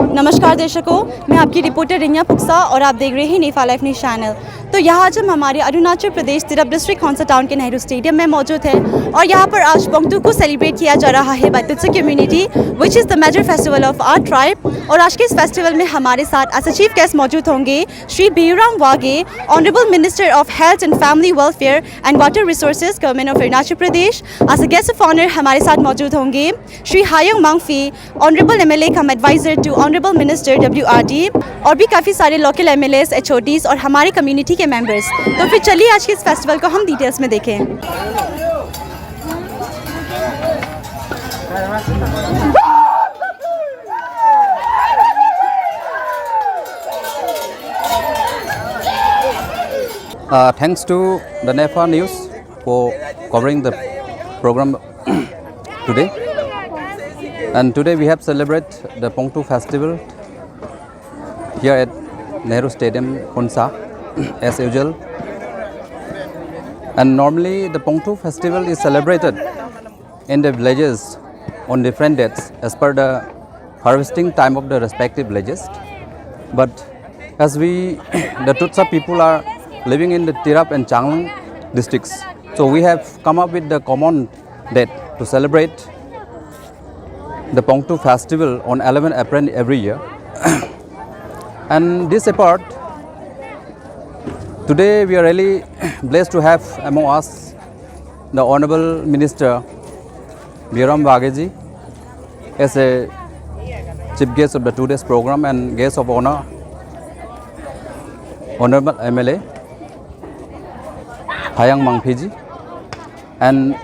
नमस्कार दर्शकों, मैं आपकी रिपोर्टर रिंया पुक्सा और आप देख रहे हैं नेपाल लाइव न्यूज़ चैनल। तो यहाँ आज हम हमारे अरुणाचल प्रदेश तिरप डिस्ट्रिक्ट खोंसा टाउन के नेहरू स्टेडियम में मौजूद हैं और यहाँ पर आज पोंगतू को सेलिब्रेट किया जा रहा है by Tutsa community which is the major festival of our tribe. और आज के इस फेस्टिवल में हमारे साथ एज अ चीफ गेस्ट मौजूद होंगे Shri Biuram Wahge, honourable minister of health and family welfare and water resources, government of Arunachal Pradesh. As a guest of honour हमारे साथ मौजूद होंगे Shri Hayong Mangfi, honourable MLA cum adviser to honourable minister WRD, और भी काफ़ी सारे लोकल MLAs, HODs और हमारे कम्युनिटी के मेंबर्स। तो फिर चलिए आज के इस फेस्टिवल को हम डिटेल्स में देखें। Thanks to the NEFA News for covering the program today. And today we have celebrated the Pongtu festival here at Nehru Stadium, Khonsa, as usual. And normally the Pongtu festival is celebrated in the villages on different dates as per the harvesting time of the respective villages. But as we, the Tutsa people are living in the Tirap and Changlang districts, so we have come up with the common date to celebrate the Pongtu festival on 11 April every year. And this apart, today we are really blessed to have among us the Honorable Minister Biram Wageji as a chief guest of the today's program and guest of honor, Honorable MLA Hayang Mangphiji, and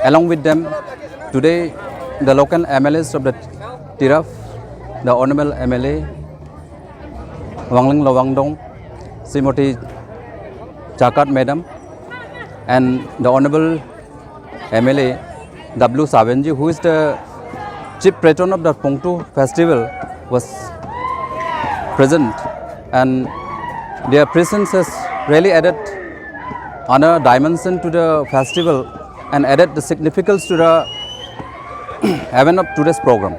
along with them today the local MLAs of the Tirap, the Honorable MLA Wangling Lawangdong, Simoti Chakat Madam, and the Honorable MLA W. Savenji, who is the chief patron of the Pongtu festival, was present, and their presence has really added another dimension to the festival and added the significance to the event of today's program.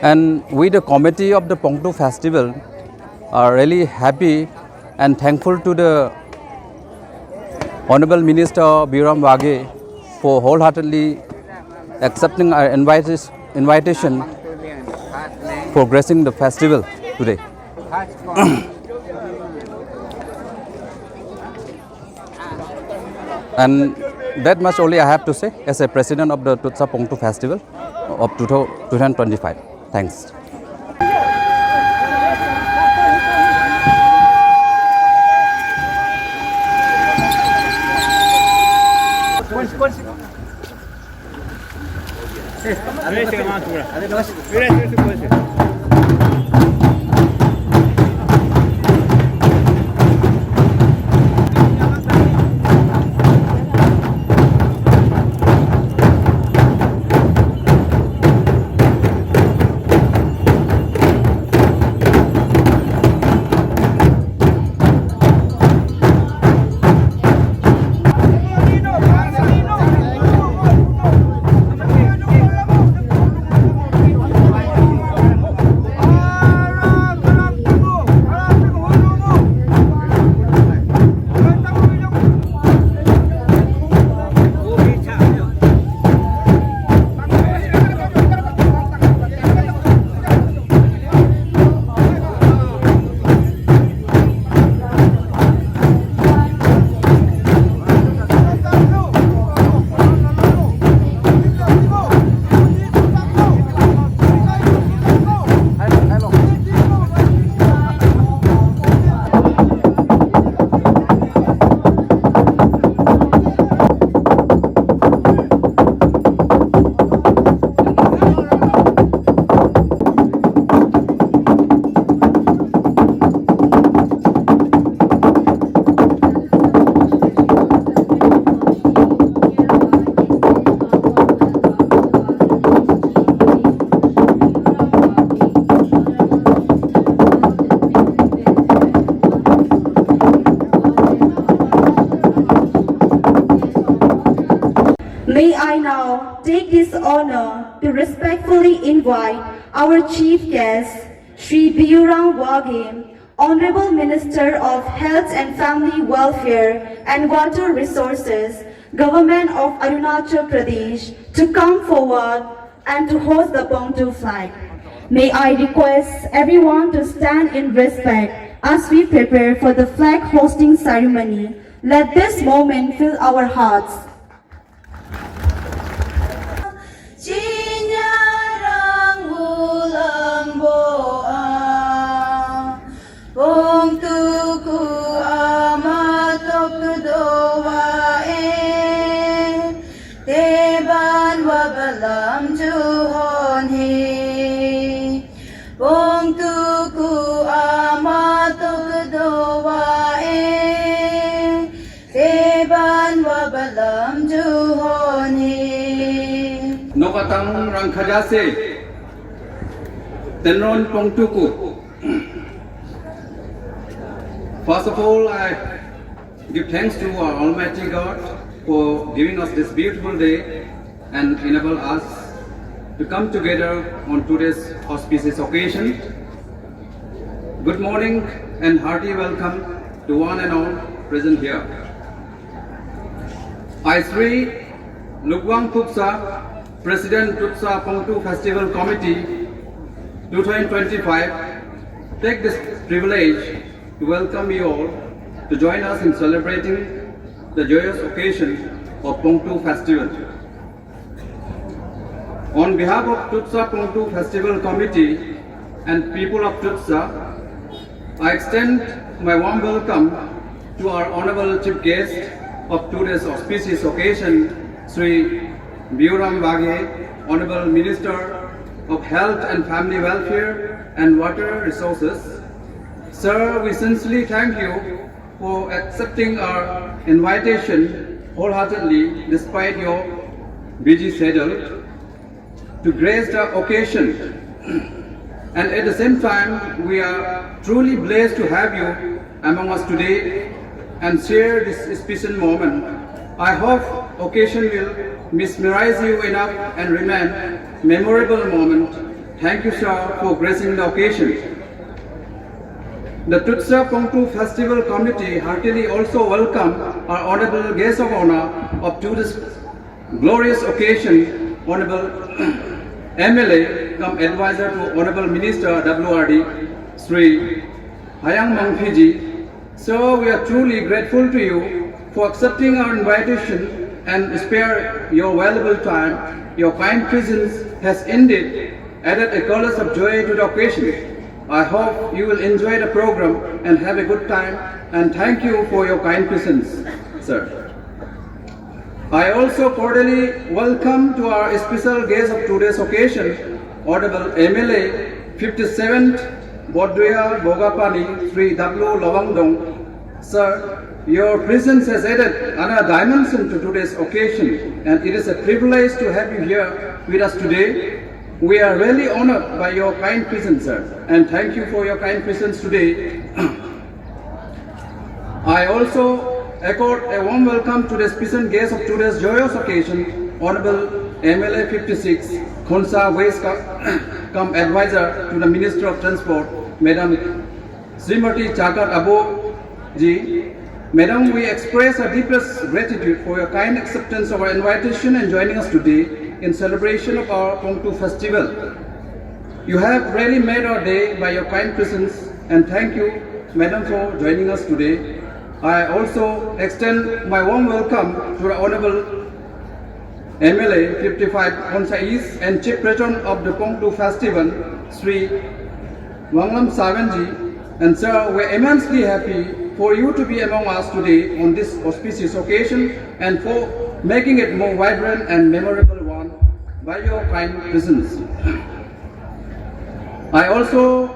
And we, the committee of the Pongtu festival, are really happy and thankful to the Honorable Minister Biram Wage for wholeheartedly accepting our invitation for gracing the festival today. And that much only I have to say as a president of the Tutsa Pongtu Festival of 2025. Thanks. May I now take this honor to respectfully invite our chief guest, Shri Biyurang Wage, Honorable Minister of Health and Family Welfare and Water Resources, Government of Arunachal Pradesh, to come forward and to host the Pongtu flag. May I request everyone to stand in respect as we prepare for the flag hosting ceremony. Let this moment fill our hearts. Nokatang Rangkhajase Tenron Pongtuku. First of all, I give thanks to our Almighty God for giving us this beautiful day and enable us to come together on today's auspicious occasion. Good morning and hearty welcome to one and all present here. I, Sri Lukwang Phuksa, President Tutsa Pongtu Festival Committee 2025, take this privilege to welcome you all to join us in celebrating the joyous occasion of Pongtu Festival. On behalf of Tutsa Pongtu Festival Committee and people of Tutsa, I extend my warm welcome to our Honorable Chief Guest of today's auspicious occasion, Sri Biyurang Wage, Honorable Minister of Health and Family Welfare and Water Resources. Sir, we sincerely thank you for accepting our invitation wholeheartedly despite your busy schedule to grace the occasion. And at the same time, we are truly blessed to have you among us today and share this special moment. I hope occasion will mesmerize you enough and remain memorable moment. Thank you, sir, for gracing the occasion. The Tutsa Pongtu Festival Committee heartily also welcome our honorable guest of honor of today's glorious occasion, Honorable MLA, come advisor to Honorable Minister WRD, Sri Hayang Mangphiji. So we are truly grateful to you for accepting our invitation and spare your valuable time. Your kind presence has indeed added a colors of joy to the occasion. I hope you will enjoy the program and have a good time, and thank you for your kind presence, sir. I also cordially welcome to our special guest of today's occasion, Honorable MLA 57th Bodria Bogapani, Sri W. Lawangdong. Sir, your presence has added another dimension to today's occasion, and it is a privilege to have you here with us today. We are really honored by your kind presence, sir, and thank you for your kind presence today. I also accord a warm welcome to the special guest of today's joyous occasion, Honorable MLA 56, Khonsa West come advisor to the Minister of Transport, Madam Srimati Chakat Abo Ji. Madam, we express our deepest gratitude for your kind acceptance of our invitation and joining us today in celebration of our Pongtu Festival. You have really made our day by your kind presence, and thank you, Madam, for joining us today. I also extend my warm welcome to the Honorable MLA 55 Khonsa East and Chief Patron of the Pongtu Festival, Sri Wanglam Savanji. And sir, we are immensely happy for you to be among us today on this auspicious occasion and for making it more vibrant and memorable one by your kind presence. I also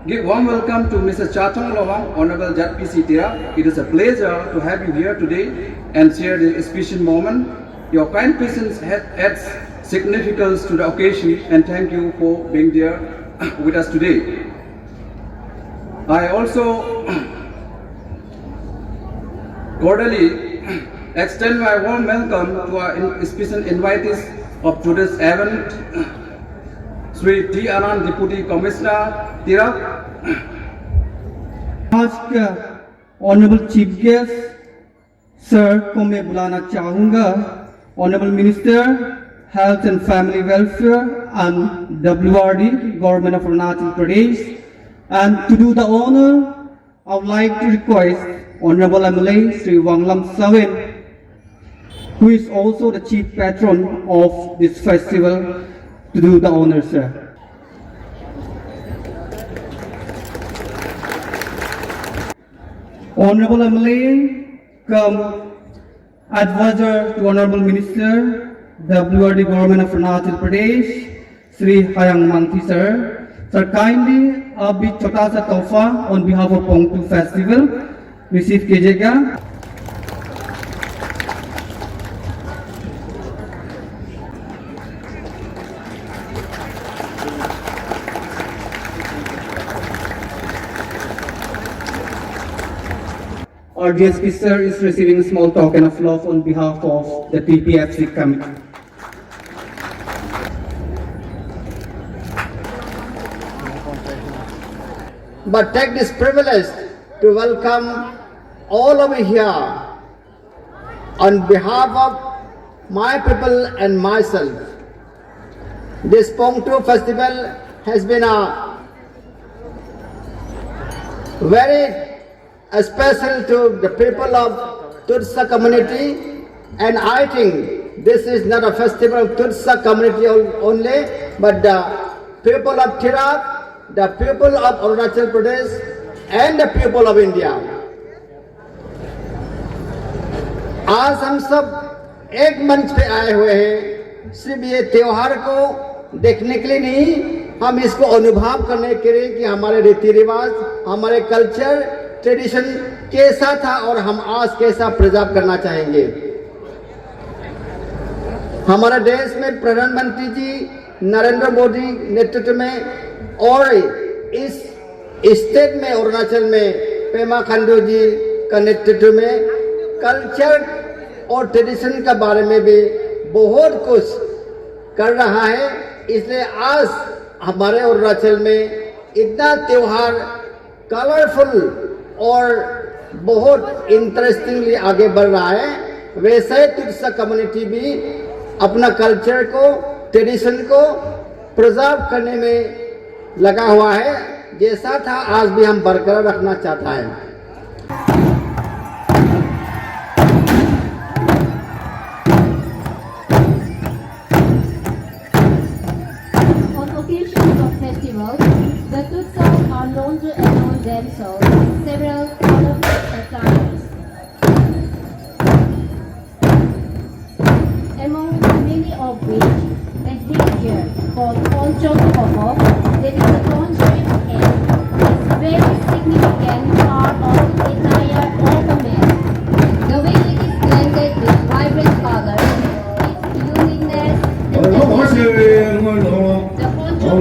give warm welcome to Mrs. Chatong Lawang, Honorable Jat P. Tira. It is a pleasure to have you here today and share this special moment. Your kind presence adds significance to the occasion, and thank you for being there with us today. I also cordially extend my warm welcome to our special invitees of today's event, Sri T. Anand, Deputy Commissioner, Tirak. आज का honourable chief guest sir को मैं बुलाना चाहूँगा honourable minister health and family welfare and WRD government of Arunachal Pradesh and to do the honour I would like to request honourable MLA Shri Wanglam Sawin who is also the chief patron of this festival to do the honor, sir. Honorable MLA, come advisor to Honorable Minister, WRD Government of Arunachal Pradesh, Sri Hayang Manthi sir. Sir, kindly a bit छोटा सा तोहफा on behalf of Pongtu Festival receive कीजिएगा. Our DSP sir is receiving a small token of love on behalf of the PPFC committee. But take this privilege to welcome all over here on behalf of my people and myself. This Pongtu festival has been a very special to the people of Tutsa community, and I think this is not a festival of Tutsa community only, but the people of Tirak, the people of Arunachal Pradesh and the people of India. आज हम सब एक मंच पे आए हुए हैं, सिर्फ ये त्योहार को देखने के लिए नहीं, हम इसको अनुभव करने के लिए कि हमारे रीति रिवाज, हमारे कल्चर ट्रेडिशन कैसा था और हम आज कैसा प्रिजर्व करना चाहेंगे। हमारे देश में प्रधानमंत्री जी नरेंद्र मोदी नेतृत्व में और इस स्टेट में अरुणाचल में पेमा खांडू जी का नेतृत्व में कल्चर और ट्रेडिशन के बारे में भी बहुत कुछ कर रहा है। इसलिए आज हमारे अरुणाचल में इतना त्योहार कलरफुल और बहुत इंटरेस्टिंगली आगे बढ़ रहा है। वैसे तुर्सा कम्युनिटी भी अपना कल्चर को ट्रेडिशन को प्रिजर्व करने में लगा हुआ है, जैसा था आज भी हम बरकरार रखना चाहता है। On occasions of festivals, the Tutsas are known to adorn themselves with several colorful attires. Among many of which, the headgear called poncho kopo, that is a tonsure head, is very significant part of the attire of the man. The way it is blended with vibrant colors, its uniqueness and the poncho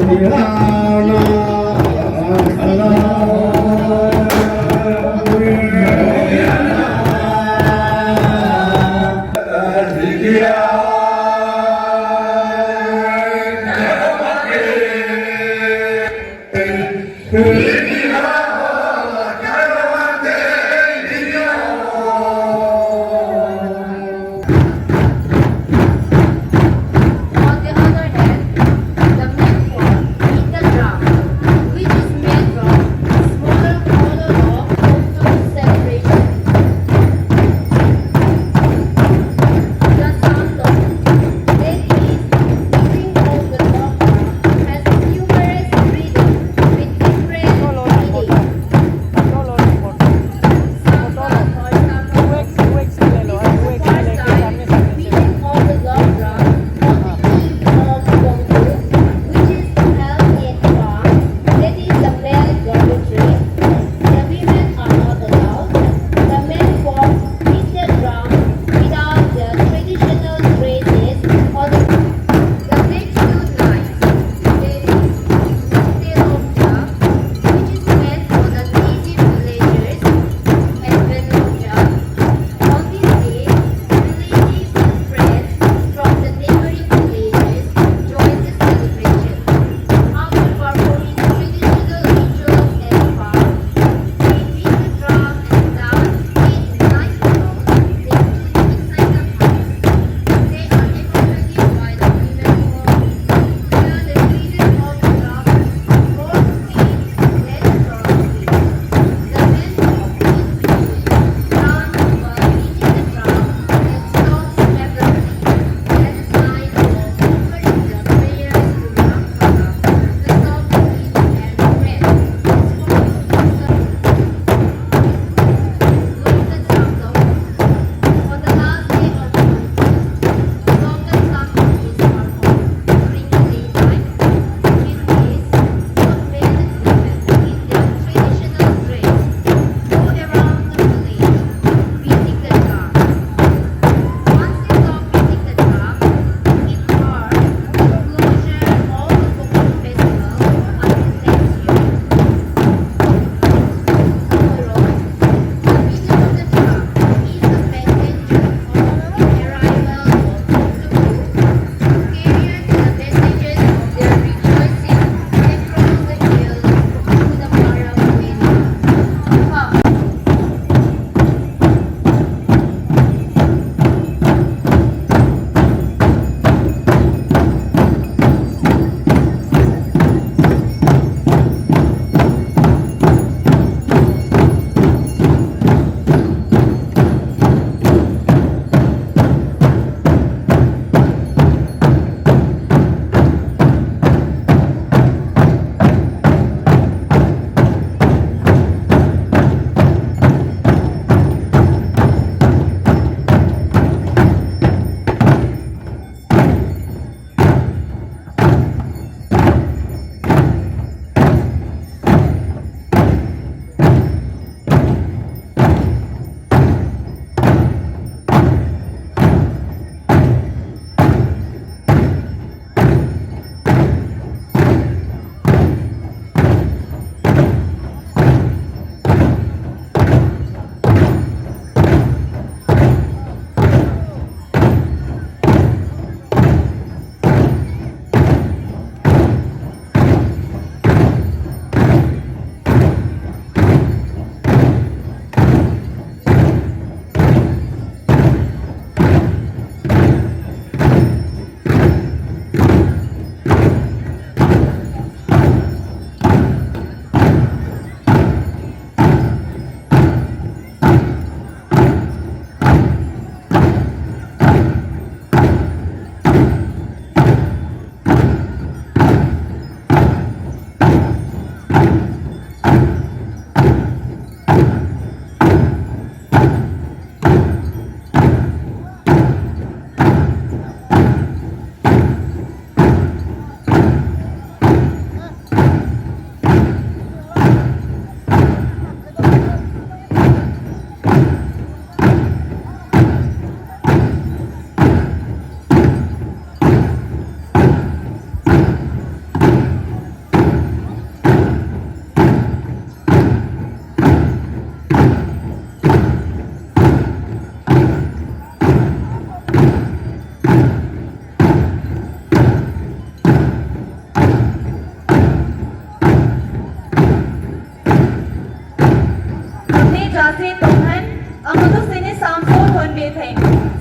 amado sini samso hon betheng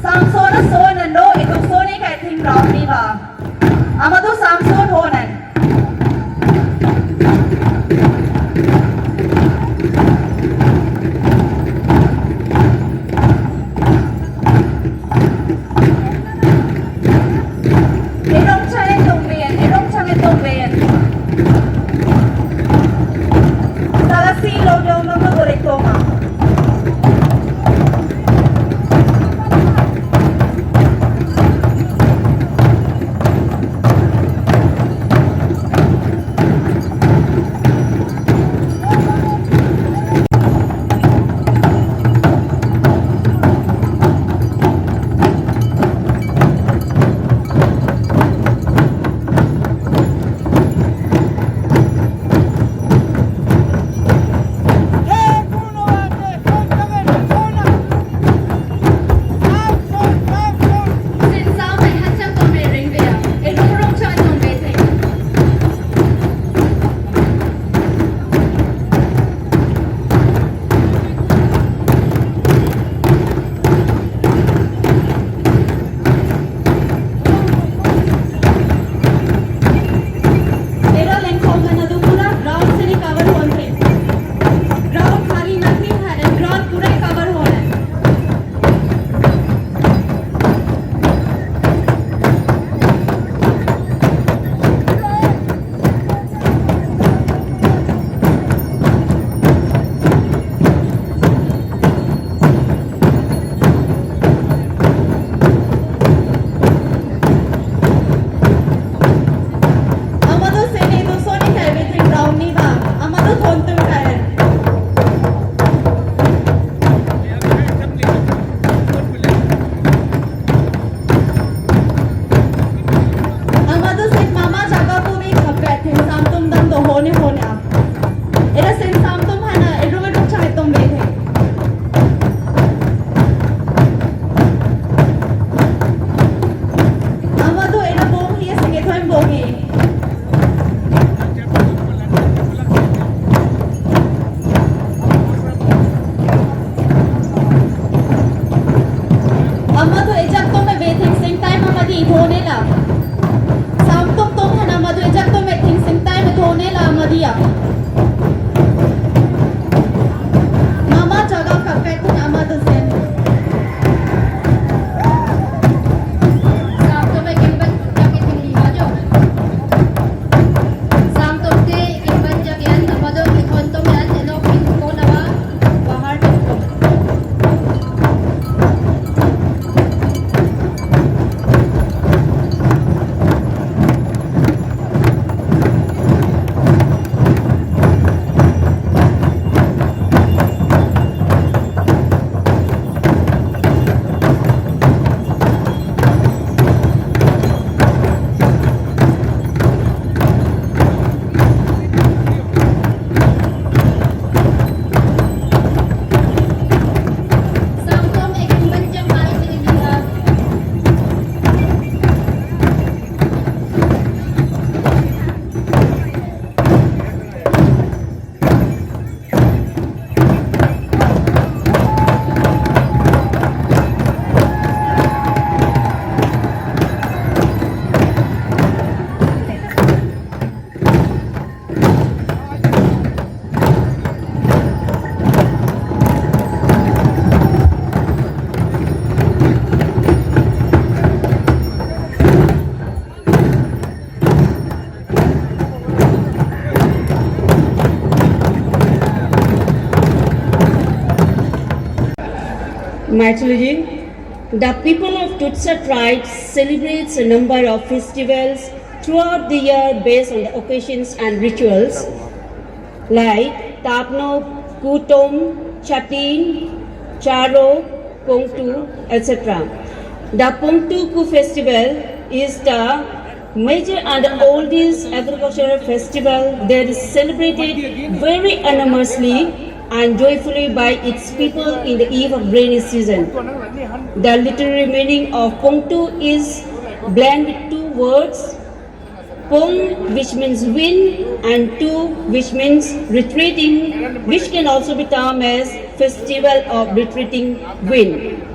samso na so na no ito so ni kai thing round ni ba amado samso honan Erong chane tong ben Salah si lo do mga gorek ko ma Sin sao mai hat chang tong be ring ve erong rong chan tong be theng Era len khom na do pura ground se ni cover hon the ground khali nahi hai ground pura cover hona Amado sene do so ni kai be theng ground ni ba amado thon tum kai Amado sen mama jaga ko bi khape the sam tum dam do hone hone a era sen sam tum hana erong erong chai tum be the Amado era bong hi se ke thoim bong hi Amado ejak to me be theng sing time amadi thone la sam tum hana amado ejak to me theng sing time thone la amadi a mama jaga khape theng amado sen Sam to me kimban jaket thing liha jo. Sam to te kimban jaket amado ikon to me an eno pin ko na ba bahar to ko. Sam to me kimban jaket thing liha. Mythology. The people of Tutsa tribe celebrates a number of festivals throughout the year based on the occasions and rituals like Tapno, Kutom, Chatin, Charo, Pongtu, etc. The Pongtuku festival is the major and the oldest agricultural festival that is celebrated very enormously and joyfully by its people in the eve of rainy season. The literary meaning of Pongtu is blend with two words, Pong, which means wind, and Tu, which means retreating, which can also be termed as Festival of Retreating Wind.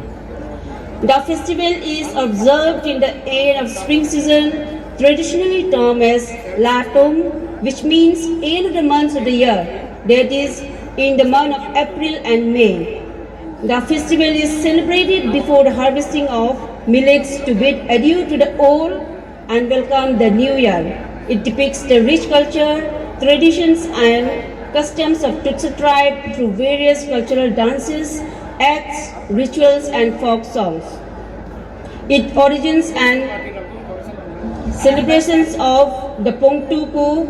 The festival is observed in the end of spring season, traditionally termed as Latong, which means end of the months of the year, that is, in the month of April and May. The festival is celebrated before the harvesting of millets to bid adieu to the old and welcome the new year. It depicts the rich culture, traditions and customs of Tutsi tribe through various cultural dances, acts, rituals and folk songs. Its origins and celebrations of the Pongtuku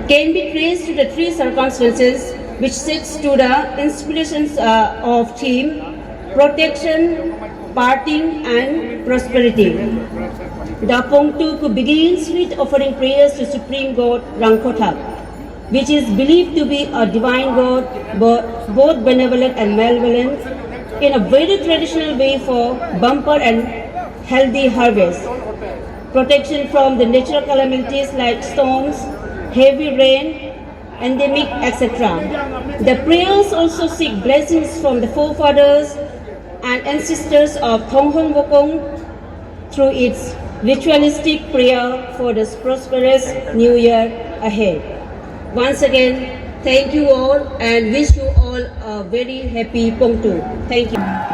can be traced to the three circumstances which sets to the inspirations of theme, protection, parting and prosperity. The Pongtuku begins with offering prayers to Supreme God Rangkothak, which is believed to be a divine god, both benevolent and malevolent, in a very traditional way for bumper and healthy harvest, protection from the natural calamities like storms, heavy rain, endemic, etc. The prayers also seek blessings from the forefathers and ancestors of Thonghon Wokong through its ritualistic prayer for the prosperous new year ahead. Once again, thank you all and wish you all a very happy Pongtu. Thank you.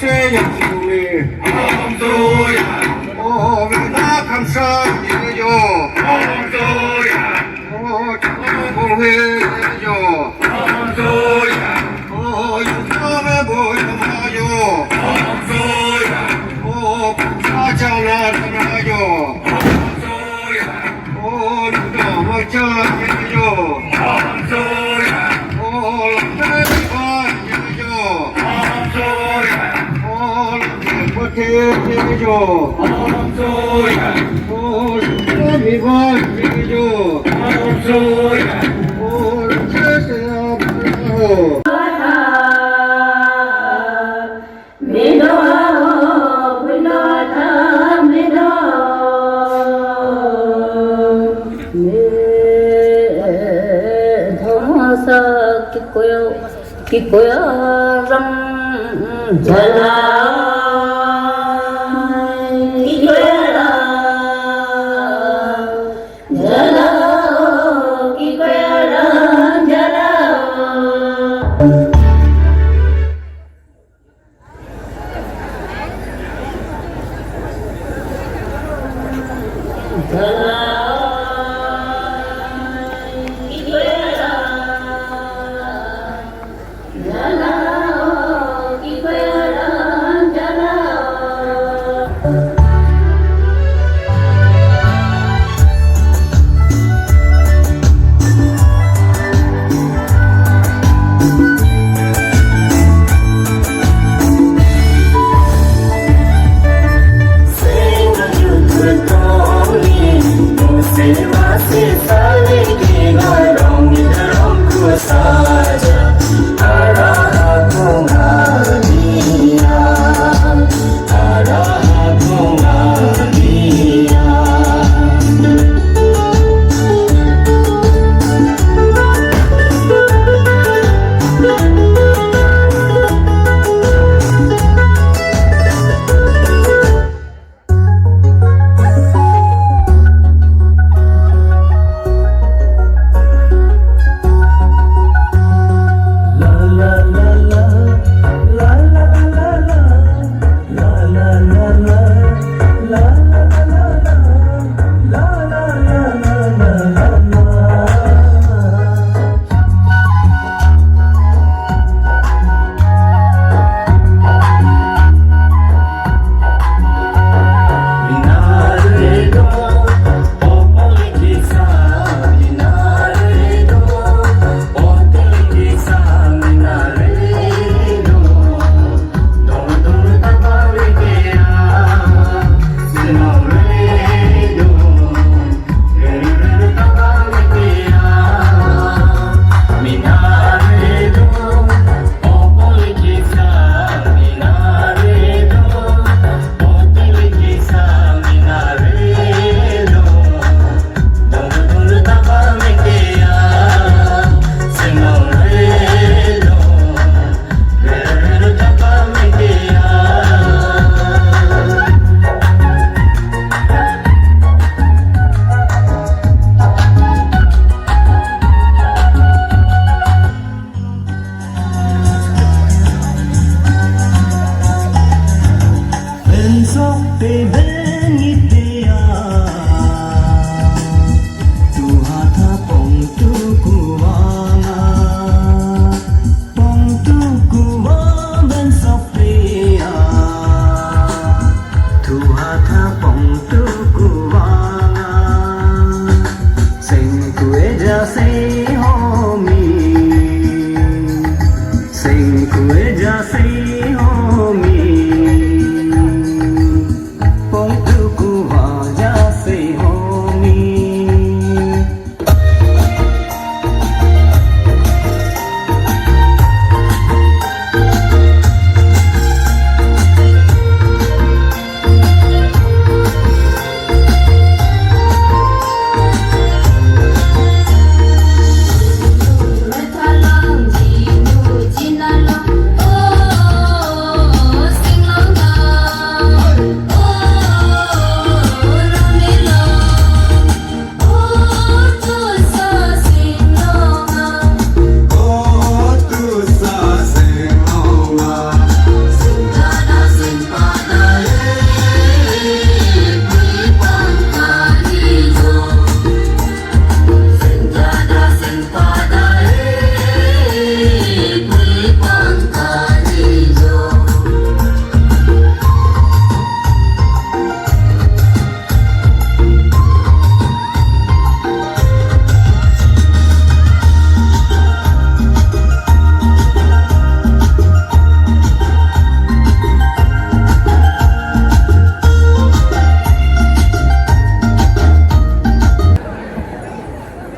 se yang su mi om so ya o ve na kham sa ye yo om so ya o bo he yo om so ya o yu so ve bo ma yo om so ya o sa chang la na yo om so ya o lu do ma cha ye yo om so ya o la na ba ye yo om so ya o lu ko te ye yo om so ya o lu mi ba ye yo om so ya o lu che se ya yo कि कोई रंग जला कि कोई जला कि कोई रंग जला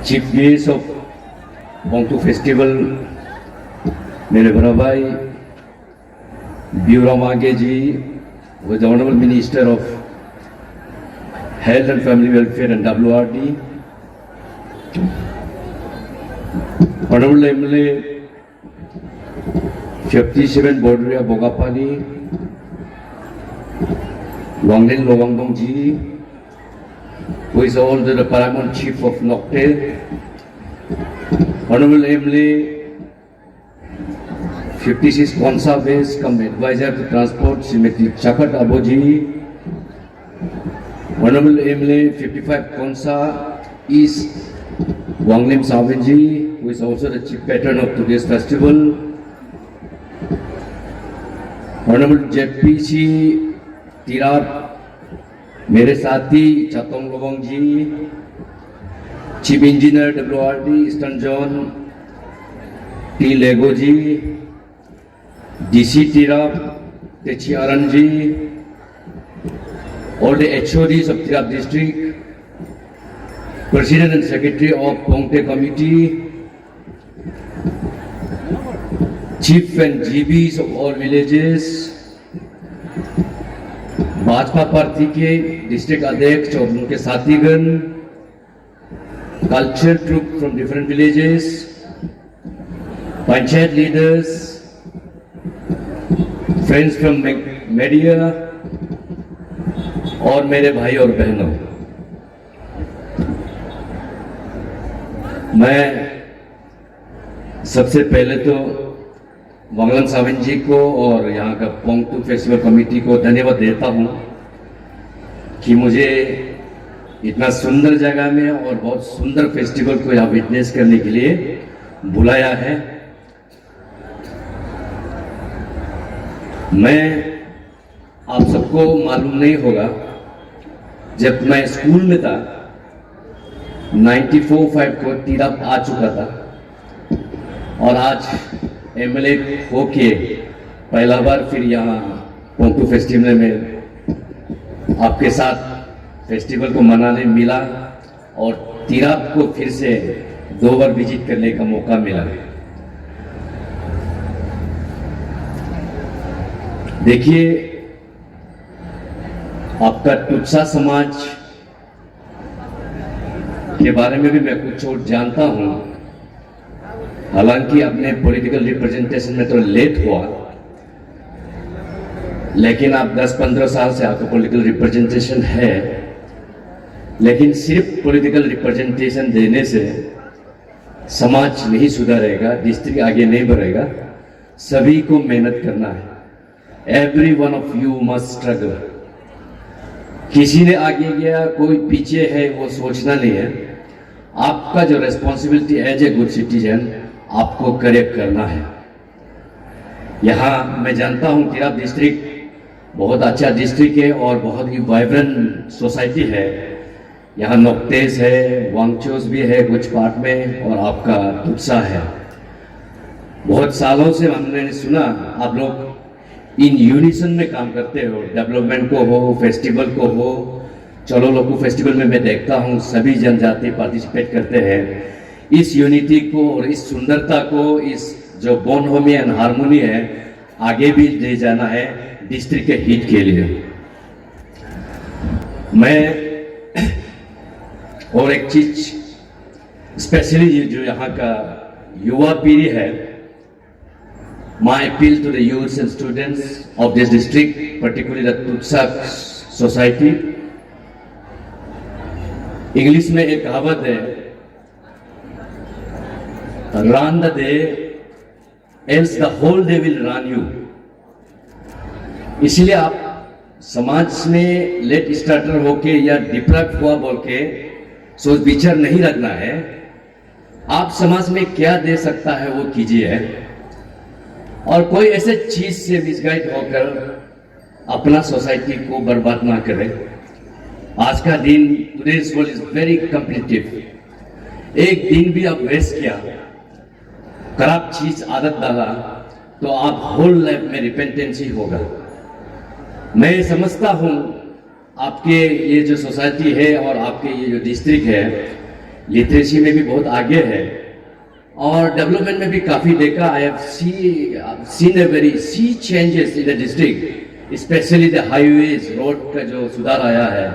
चीफ गेस्ट ऑफ पोंगतू फेस्टिवल मेरे बड़ा भाई ब्यूरा मांगे जी, with the Honorable Minister of Health and Family Welfare and WRD, Honorable MLA 57 Borderia Bogapani, Wanglin Lowangdong ji, who is also the Paramount Chief of Nocte, Honorable MLA 56 Konsa Base, come Advisor to Transport, Symmetry Chakat Aboji, Honorable MLA 55 Konsa East, Wanglim Savinji, who is also the Chief Patron of today's festival, Honorable JPC Tirat, मेरे साथी चातोंग लोबोंग जी, Chief Engineer WRD Eastern Zone T Lego ji, DC Tirap Techiaran ji, all the HODs of Tirap district, President and Secretary of Pongte Committee, Chief and GBs of all villages, Bhajpa party के district अध्यक्ष और उनके साथीगण, culture troupe from different villages, panchayat leaders, friends from media और मेरे भाई और बहनों, मैं सबसे पहले तो वांगलम साविन जी को और यहाँ का पोंगतू फेस्टिवल कमेटी को धन्यवाद देता हूँ कि मुझे इतना सुंदर जगह में और बहुत सुंदर फेस्टिवल को यहाँ विटनेस करने के लिए बुलाया है। मैं आप सबको मालूम नहीं होगा, जब मैं स्कूल में था 94-5 को तीरप आ चुका था और आज एमएलए होके पहला बार फिर यहाँ पोंगतू फेस्टिवल में आपके साथ फेस्टिवल को मनाने मिला और तीरप को फिर से 2 बार विजिट करने का मौका मिला। देखिए, आपका टुत्सा समाज के बारे में भी मैं कुछ और जानता हूँ, हालांकि अपने पॉलिटिकल रिप्रेजेंटेशन में तो लेट हुआ, लेकिन आप 10-15 साल से आपका पॉलिटिकल रिप्रेजेंटेशन है। लेकिन सिर्फ पॉलिटिकल रिप्रेजेंटेशन देने से समाज नहीं सुधरेगा, डिस्ट्रिक्ट आगे नहीं बढ़ेगा। सभी को मेहनत करना है। Every one of you must struggle. किसी ने आगे गया, कोई पीछे है, वो सोचना नहीं है। आपका जो responsibility as a good citizen आपको करेक्ट करना है। यहाँ मैं जानता हूँ तिराप डिस्ट्रिक्ट बहुत अच्छा डिस्ट्रिक्ट है और बहुत ही वाइब्रेंट सोसाइटी है। यहाँ नोक्तेस है, वांगचोस भी है कुछ पार्ट में, और आपका टुत्सा है। बहुत सालों से हमने सुना आप लोग इन यूनिसन में काम करते हो, डेवलपमेंट को हो, फेस्टिवल को हो। चलो लोकू फेस्टिवल में मैं देखता हूँ सभी जनजाति पार्टिसिपेट करते हैं। इस यूनिटी को और इस सुंदरता को, इस जो बोनहोमी एंड हारमोनी है, आगे भी ले जाना है डिस्ट्रिक्ट के हित के लिए। मैं और एक चीज स्पेशली जो यहाँ का युवा पीढ़ी है, my appeal to the youths and students of this district, particularly the Tutsa society. English में एक कहावत है, run the day else the whole day will run you। इसलिए आप समाज में लेट स्टार्टर होके या डिप्राइव हुआ बोल के सोच विचार नहीं रखना है। आप समाज में क्या दे सकता है वो कीजिए, और कोई ऐसे चीज से मिसगाइड होकर अपना सोसाइटी को बर्बाद ना करे। आज का दिन, today's world is very competitive. एक दिन भी आप वेस्ट किया, खराब चीज आदत डाला, तो आप होल लाइफ में रिपेंटेंसी होगा। मैं समझता हूं आपके ये जो सोसाइटी है और आपके ये जो डिस्ट्रिक्ट है, लिटरेसी में भी बहुत आगे है और डेवलपमेंट में भी काफ़ी देखा। I have seen a very sea changes in the district, specially the highways road का जो सुधार आया है।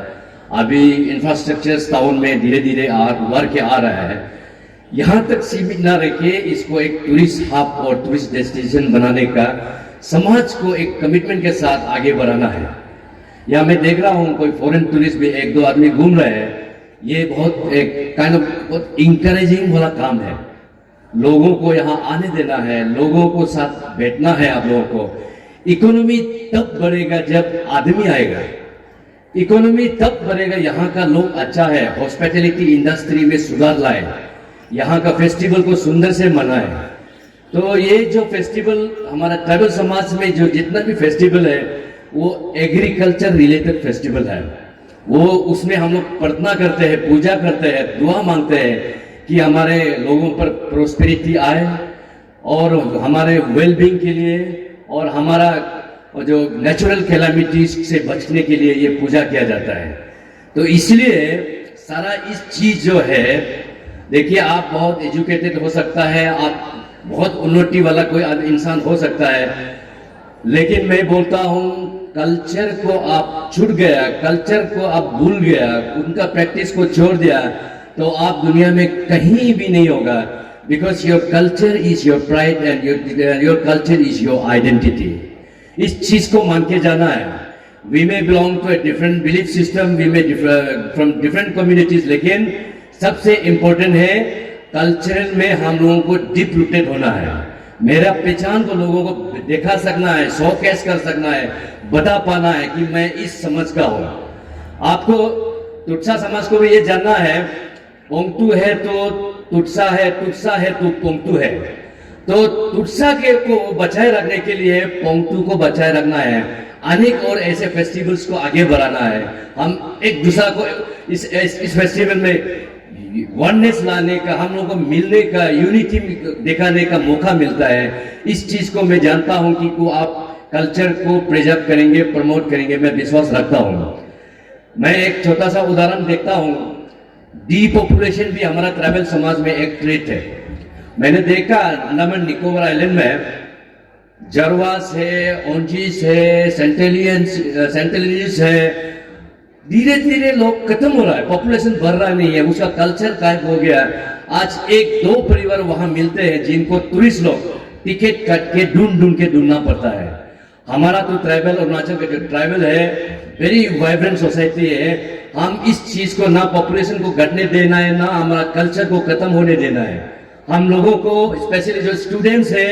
अभी इंफ्रास्ट्रक्चर टाउन में धीरे धीरे उभर के आ रहा है। यहाँ तक सीमित ना रह के इसको एक टूरिस्ट हब और टूरिस्ट डेस्टिनेशन बनाने का समाज को एक कमिटमेंट के साथ आगे बढ़ाना है। या मैं देख रहा हूँ कोई फॉरेन टूरिस्ट भी एक दो आदमी घूम रहे हैं। ये बहुत एक काइंड ऑफ बहुत इंकरेजिंग वाला काम है। लोगों को यहाँ आने देना है, लोगों को साथ बैठना है। आप लोगों को इकोनॉमी तब बढ़ेगा जब आदमी आएगा। इकोनॉमी तब बढ़ेगा यहाँ का लोग अच्छा है, हॉस्पिटैलिटी इंडस्ट्री में सुधार लाए, यहाँ का फेस्टिवल को सुंदर से मनाए। तो ये जो फेस्टिवल हमारा ट्राइबल समाज में जो जितना भी फेस्टिवल है वो एग्रीकल्चर रिलेटेड फेस्टिवल है। वो उसमें हम लोग प्रार्थना करते हैं, पूजा करते हैं, दुआ मांगते हैं कि हमारे लोगों पर प्रोस्पेरिटी आए और हमारे वेलबींग के लिए और हमारा जो नेचुरल कैलामिटीज से बचने के लिए ये पूजा किया जाता है। तो इसलिए सारा इस चीज जो है, देखिए आप बहुत एजुकेटेड हो सकता है, आप बहुत उन्नति वाला कोई इंसान हो सकता है, लेकिन मैं बोलता हूँ कल्चर को आप छूट गया, कल्चर को आप भूल गया, उनका प्रैक्टिस को छोड़ दिया तो आप दुनिया में कहीं भी नहीं होगा। Because your culture is your pride and your culture is your identity. इस चीज को मान के जाना है। We may belong to a different belief system, we may from different communities, लेकिन सबसे इंपॉर्टेंट है कल्चरल में हम लोगों को डीप रूटेड होना है। मेरा पहचान को लोगों को दिखा सकना है, शोकेस कर सकना है, बता पाना है कि मैं इस समझ का हूँ। आपको तुत्सा समाज को भी ये जानना है, पोंगतू है तो तुत्सा है तो पोंगतू है। तो तुत्सा के को बचाए रखने के लिए पोंगतू को बचाए रखना है, अनेक और ऐसे फेस्टिवल्स को आगे बढ़ाना है। हम एक दूसरा को इस फेस्टिवल में वननेस लाने का, हम लोगों को मिलने का, यूनिटी दिखाने का मौका मिलता है। इस चीज को मैं जानता हूं कि को आप कल्चर को प्रिजर्व करेंगे, प्रमोट करेंगे, मैं विश्वास रखता हूं। मैं एक छोटा सा उदाहरण देखता हूं। डीपॉपुलेशन भी हमारा ट्राइबल समाज में एक ट्रेट है। मैंने देखा अंडमान निकोबार आइलैंड में जरवास है, ओंजीस है, सेंटेलियंस है, धीरे धीरे लोग खत्म हो रहा है, पॉपुलेशन बढ़ रहा नहीं है, उसका कल्चर गायब हो गया। आज एक दो परिवार वहां मिलते हैं जिनको टूरिस्ट लोग टिकट काट के ढूंढ के ढूंढना पड़ता है। हमारा तो ट्राइबल अरुणाचल का जो ट्राइबल है वेरी वाइब्रेंट सोसाइटी है। हम इस चीज को ना पॉपुलेशन को घटने देना है, ना हमारा कल्चर को खत्म होने देना है। हम लोगों को स्पेशली जो स्टूडेंट्स है,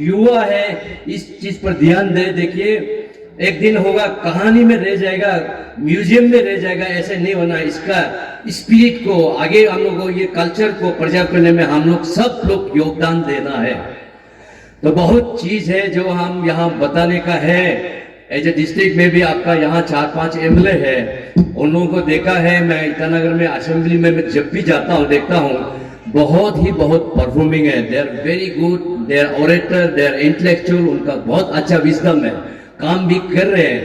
युवा है, इस चीज पर ध्यान दे। देखिए एक दिन होगा कहानी में रह जाएगा, म्यूजियम में रह जाएगा, ऐसे नहीं होना। इसका स्पिरिट को आगे हम लोग को, ये कल्चर को प्रिजर्व करने में हम लोग सब लोग योगदान देना है। तो बहुत चीज है जो हम यहाँ बताने का है। एज ए डिस्ट्रिक्ट में भी आपका यहाँ 4-5 एमएलए है, उन लोगों को देखा है। मैं ईटानगर में असेंबली में मैं जब भी जाता हूँ देखता हूँ बहुत परफॉर्मिंग है। They are very good, they are orator, they are intellectual, उनका बहुत अच्छा विजडम है, काम भी कर रहे हैं।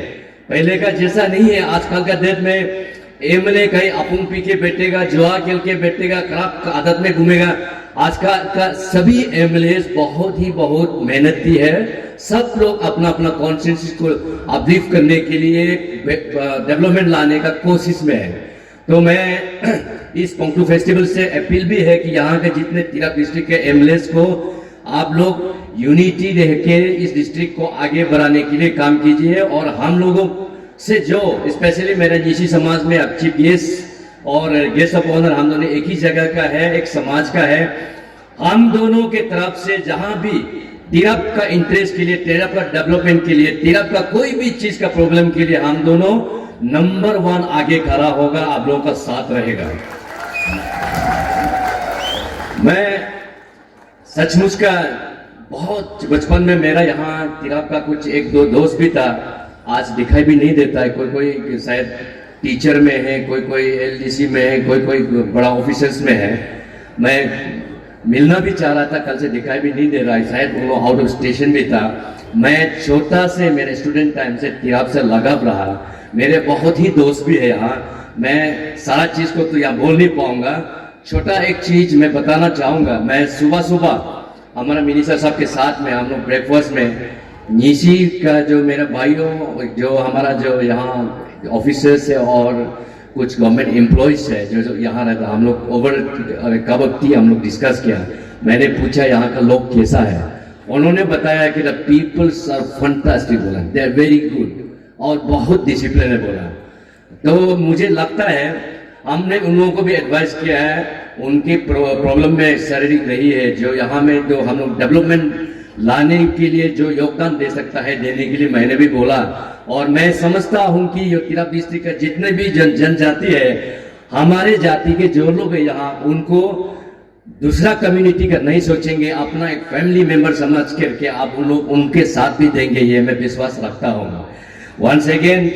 पहले का जैसा नहीं है। आजकल का डेट में एमएलए कहीं अपुंग पी के बैठेगा, जुआ खेल के बैठेगा, खराब आदत में घूमेगा। आज का सभी एमएलए बहुत मेहनती है। सब लोग अपना अपना कॉन्स्टिट्यूंसी को अपलिफ्ट करने के लिए डेवलपमेंट लाने का कोशिश में है। तो मैं इस पोंगतू फेस्टिवल से अपील भी है कि यहाँ के जितने तिरप डिस्ट्रिक्ट के एमएलएस को आप लोग यूनिटी रह के इस डिस्ट्रिक्ट को आगे बढ़ाने के लिए काम कीजिए। और हम लोगों से जो स्पेशली मेरे जीसी समाज में अब चीफ गेस्ट और गेस्ट ऑफ ऑनर हम दोनों एक ही जगह का है, एक समाज का है। हम दोनों के तरफ से जहां भी तिरप का इंटरेस्ट के लिए, तिरप का डेवलपमेंट के लिए, तिरप का कोई भी चीज का प्रॉब्लम के लिए हम दोनों नंबर 1 आगे खड़ा होगा, आप लोगों का साथ रहेगा। मैं सचमुच का बहुत बचपन में मेरा यहाँ तिरप का कुछ एक दो दोस्त भी था, आज दिखाई भी नहीं देता है। कोई शायद टीचर में है, कोई एलडीसी में है, कोई बड़ा ऑफिसर्स में है। मैं मिलना भी चाह रहा था, कल से दिखाई भी नहीं दे रहा है, शायद वो आउट ऑफ स्टेशन भी था। मैं छोटा से मेरे स्टूडेंट टाइम से तिरप से लगाव रहा। मेरे बहुत ही दोस्त भी है यहाँ। मैं सारा चीज को तो यहाँ बोल नहीं पाऊंगा, छोटा एक चीज मैं बताना चाहूँगा। मैं सुबह सुबह हमारा मिनिस्टर साहब के साथ में हम लोग ब्रेकफास्ट में नीसी का जो मेरा भाइयों जो हमारा जो यहाँ ऑफिसर्स है और कुछ गवर्नमेंट एम्प्लॉयज है जो यहाँ रहता, हम लोग ओवर कप ऑफ टी हम लोग डिस्कस किया। मैंने पूछा यहाँ का लोग कैसा है, उन्होंने बताया कि द पीपल्स आर फंटास्टिक बोला, दे आर वेरी गुड और बहुत डिसिप्लिन है बोला। तो मुझे लगता है हमने उन लोगों को भी एडवाइस किया है, उनकी प्रॉब्लम में शारीरिक रही है जो यहाँ में जो हम लोग डेवलपमेंट लाने के लिए जो योगदान दे सकता है देने के लिए मैंने भी बोला। और मैं समझता हूँ कि ये तिरप डिस्ट्रिक्ट का जितने भी जनजाति है, हमारे जाति के जो लोग हैं यहाँ, उनको दूसरा कम्युनिटी का नहीं सोचेंगे, अपना एक फैमिली मेंबर समझ करके आप उन लोग उनके साथ भी देंगे, ये मैं विश्वास रखता हूँ। वंस अगेन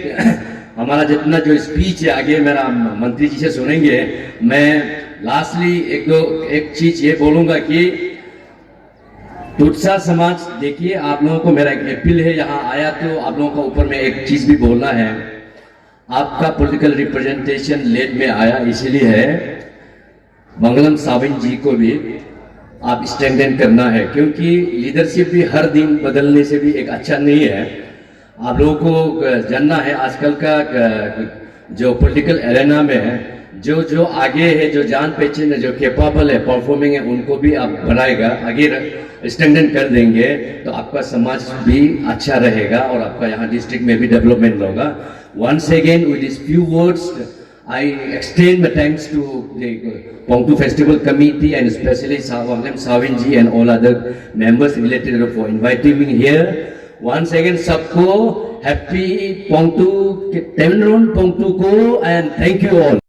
हमारा जितना जो स्पीच है आगे मेरा मंत्री जी से सुनेंगे। मैं लास्टली एक चीज ये बोलूंगा कि टुटसा समाज देखिए, आप लोगों को मेरा एक अपील है, यहाँ आया तो आप लोगों को ऊपर में एक चीज भी बोलना है। आपका पॉलिटिकल रिप्रेजेंटेशन लेट में आया इसलिए है, मंगलम साविन जी को भी आप स्ट्रेंथन करना है, क्योंकि लीडरशिप भी हर दिन बदलने से भी एक अच्छा नहीं है। आप लोगों को जानना है आजकल का जो पॉलिटिकल एरेना में है, जो आगे है, जो जान पहचान है, जो कैपेबल है, परफॉर्मिंग है, उनको भी आप बढ़ाएगा, आगे स्ट्रेंथन कर देंगे तो आपका समाज भी अच्छा रहेगा और आपका यहाँ डिस्ट्रिक्ट में भी डेवलपमेंट होगा। Once again with this few words I extend my thanks to the Pongtu Festival Committee and especially Mangalam Savin ji and all other members related for inviting me here. Once again, सबको happy Pongtu, Temron Pongtu ko and thank you all.